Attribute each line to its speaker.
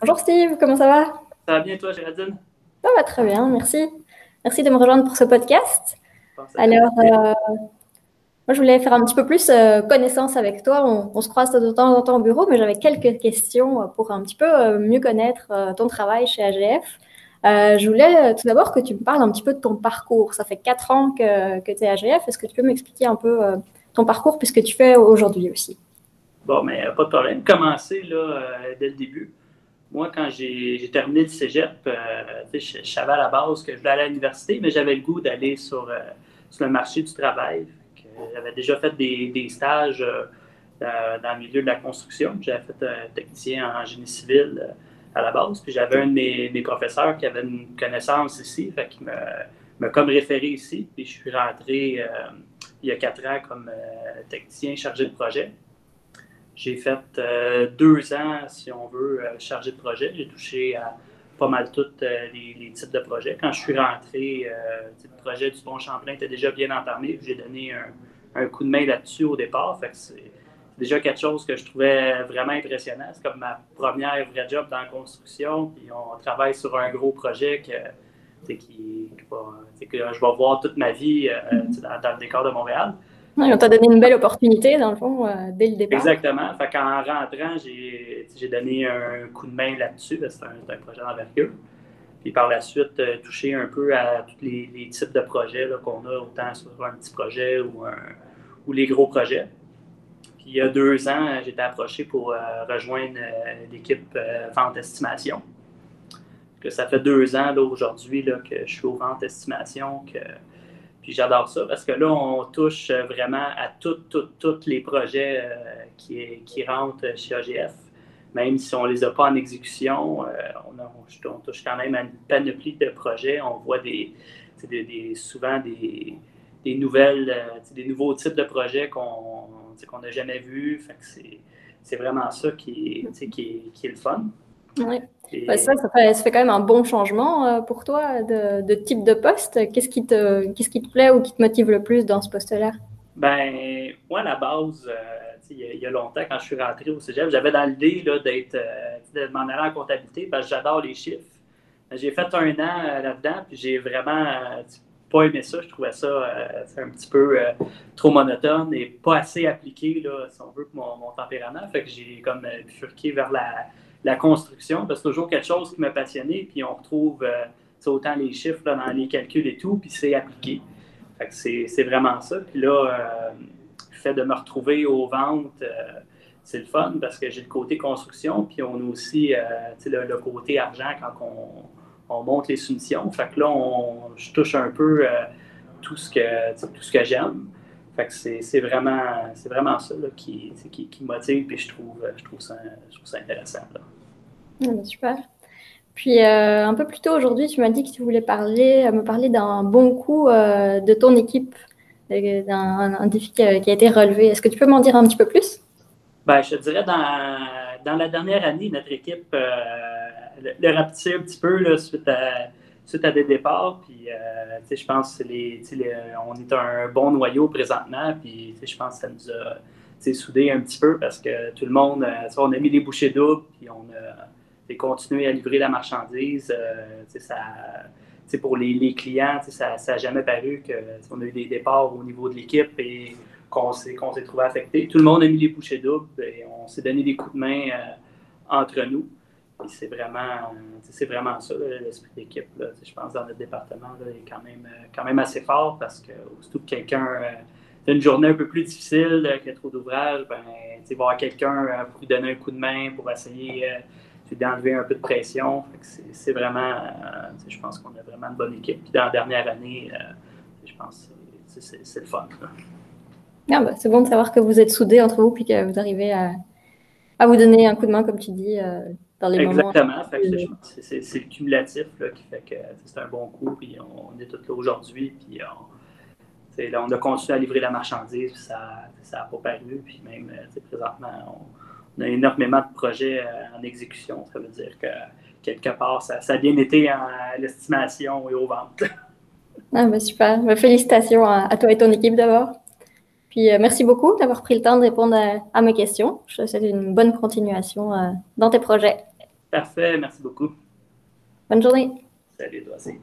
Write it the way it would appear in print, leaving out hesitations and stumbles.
Speaker 1: Bonjour Steve, comment ça va?
Speaker 2: Ça va bien, toi, Géraldine?
Speaker 1: Ça va très bien, merci. Merci de me rejoindre pour ce podcast.
Speaker 2: Bon, ça fait
Speaker 1: Alors,
Speaker 2: plaisir.
Speaker 1: moi, je voulais faire un petit peu plus connaissance avec toi. On se croise de temps en temps au bureau, mais j'avais quelques questions pour un petit peu mieux connaître ton travail chez AGF. Je voulais tout d'abord que tu me parles un petit peu de ton parcours. Ça fait 4 ans que tu es à AGF. Est-ce que tu peux m'expliquer un peu ton parcours, puisque tu fais aujourd'hui aussi?
Speaker 2: Bon, mais pas de problème. Commencer là, dès le début. Moi, quand j'ai terminé le cégep, je savais à la base que je voulais aller à l'université, mais j'avais le goût d'aller sur le marché du travail. J'avais déjà fait des stages dans le milieu de la construction. J'avais fait technicien en génie civil à la base. Puis j'avais un de mes professeurs qui avait une connaissance ici, fait qu'il m'a comme référé ici. Puis je suis rentré il y a 4 ans comme technicien chargé de projet. J'ai fait 2 ans, si on veut, chargé de projet. J'ai touché à pas mal tous les types de projets. Quand je suis rentré, le projet du Pont Champlain était déjà bien entamé. J'ai donné un coup de main là-dessus au départ. Fait que c'est déjà quelque chose que je trouvais vraiment impressionnant. C'est comme ma première vraie job dans la construction. Puis on travaille sur un gros projet que je vais voir toute ma vie dans le décor de Montréal.
Speaker 1: Ouais, on t'a donné une belle opportunité, dans le fond, dès le départ.
Speaker 2: Exactement. Fait qu'en rentrant, j'ai donné un coup de main là-dessus. C'est un projet d'envergure. Puis par la suite, toucher un peu à tous les types de projets qu'on a, autant sur un petit projet ou les gros projets. Puis il y a 2 ans, j'ai été approché pour rejoindre l'équipe vente estimation. Que ça fait 2 ans aujourd'hui que je suis aux ventes estimation, puis j'adore ça parce que là, on touche vraiment à tous les projets qui rentrent chez AGF. Même si on ne les a pas en exécution, on touche quand même à une panoplie de projets. On voit souvent des nouvelles, des nouveaux types de projets qu'on n'a jamais vus. C'est vraiment ça qui est le fun.
Speaker 1: Ouais. Bah,
Speaker 2: Et,
Speaker 1: ça fait quand même un bon changement pour toi de type de poste. Qu'est-ce qui te plaît ou qui te motive le plus dans ce poste-là?
Speaker 2: Ben, moi, à la base, il y a longtemps, quand je suis rentré au cégep, j'avais dans l'idée de m'en aller en comptabilité parce que j'adore les chiffres. J'ai fait 1 an là-dedans, puis j'ai vraiment pas aimé ça. Je trouvais ça un petit peu trop monotone et pas assez appliqué, là, si on veut, pour mon tempérament. Fait que j'ai comme bifurqué vers la construction parce que c'est toujours quelque chose qui m'a passionné, puis on retrouve autant les chiffres là, dans les calculs et tout, puis c'est appliqué. C'est vraiment ça. Puis là, le fait de me retrouver aux ventes, c'est le fun parce que j'ai le côté construction, puis on a aussi le côté argent quand on monte les soumissions. Fait que là, je touche un peu tout ce que j'aime. Fait que c'est vraiment ça là, qui motive, puis je trouve ça intéressant. Là.
Speaker 1: Ah, bah, super. Puis un peu plus tôt aujourd'hui, tu m'as dit que tu voulais me parler d'un bon coup de ton équipe, d'un un défi qui a été relevé. Est-ce que tu peux m'en dire un petit peu plus?
Speaker 2: Ben, je te dirais, dans la dernière année, notre équipe le rapetissait un petit peu là, suite à des départs. Puis, je pense que on est un bon noyau présentement. Puis, je pense que ça nous a soudés un petit peu parce que tout le monde, on a mis des bouchées doubles. Puis, on a continué à livrer la marchandise. Pour les clients, ça n'a jamais paru qu'on a eu des départs au niveau de l'équipe et qu'on s'est trouvé affecté. Tout le monde a mis les bouchées doubles et on s'est donné des coups de main entre nous. Et c'est vraiment ça, l'esprit d'équipe. Je pense dans notre département là, est quand même assez fort parce que surtout que quelqu'un a une journée un peu plus difficile, qu'il y a trop d'ouvrages, voir quelqu'un pour lui donner un coup de main, pour essayer d'enlever un peu de pression. C'est vraiment, je pense qu'on a vraiment une bonne équipe. Puis dans la dernière année, je pense que c'est le fun. Là.
Speaker 1: Ah, bah, c'est bon de savoir que vous êtes soudés entre vous puis que vous arrivez à vous donner un coup de main, comme tu dis, dans les moments.
Speaker 2: Exactement. Fait que je pense que c'est le cumulatif là, qui fait que c'est un bon coup. Puis on est tous là aujourd'hui. Puis là, on a continué à livrer la marchandise. Puis ça n'a pas paru. Puis même présentement, on a énormément de projets en exécution. Ça veut dire que quelque part, ça a bien été à l'estimation et aux ventes.
Speaker 1: Ah, bah, super. Bah, félicitations à toi et ton équipe d'abord. Puis merci beaucoup d'avoir pris le temps de répondre à mes questions. Je te souhaite une bonne continuation dans tes projets.
Speaker 2: Parfait, merci beaucoup.
Speaker 1: Bonne journée.
Speaker 2: Salut toi aussi.